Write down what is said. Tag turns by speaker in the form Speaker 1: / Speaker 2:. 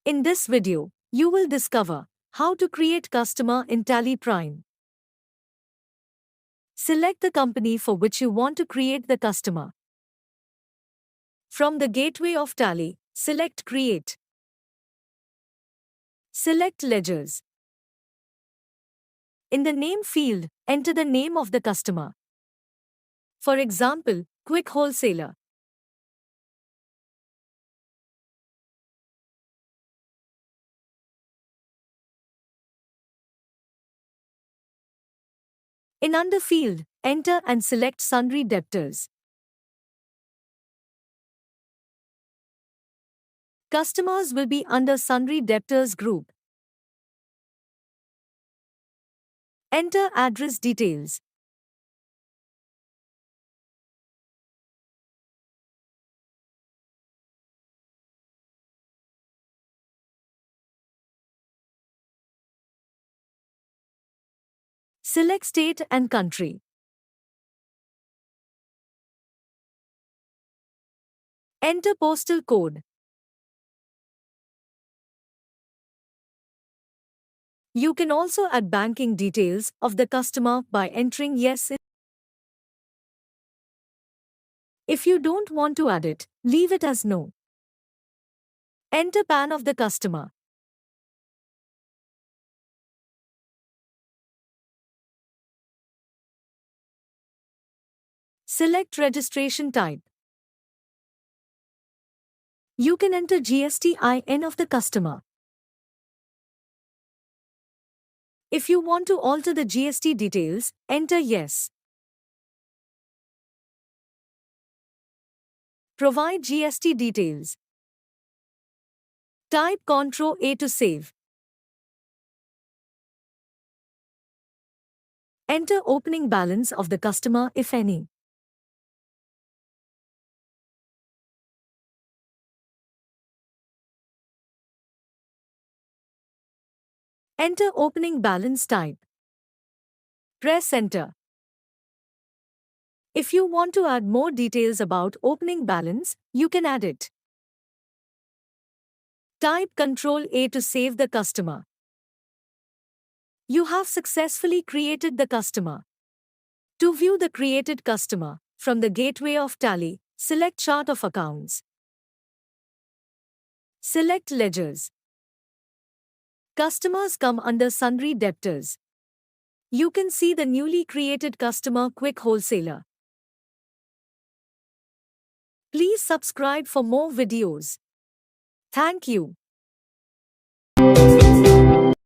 Speaker 1: In this video, you will discover how to create customer in Tally Prime. Select the company for which you want to create the customer. From the gateway of Tally, select Create. Select Ledgers. In the name field, enter the name of the customer. For example, Quick Wholesaler. In Under field, enter and select Sundry Debtors. Customers will be under Sundry Debtors group. Enter address details. Select state and country. Enter postal code. You can also add banking details of the customer by entering yes. If you don't want to add it, leave it as no. Enter PAN of the customer. Select registration type. You can enter GSTIN of the customer. If you want to alter the GST details, enter yes. Provide GST details. Type Ctrl A to save. Enter opening balance of the customer if any. Enter opening balance type. Press enter. If you want to add more details about opening balance, you can add it. Type Ctrl A to save the customer. You have successfully created the customer. To view the created customer, from the gateway of Tally, select Chart of Accounts. Select Ledgers. Customers come under Sundry Debtors. You can see the newly created customer Quick Wholesaler. Please subscribe for more videos. Thank you.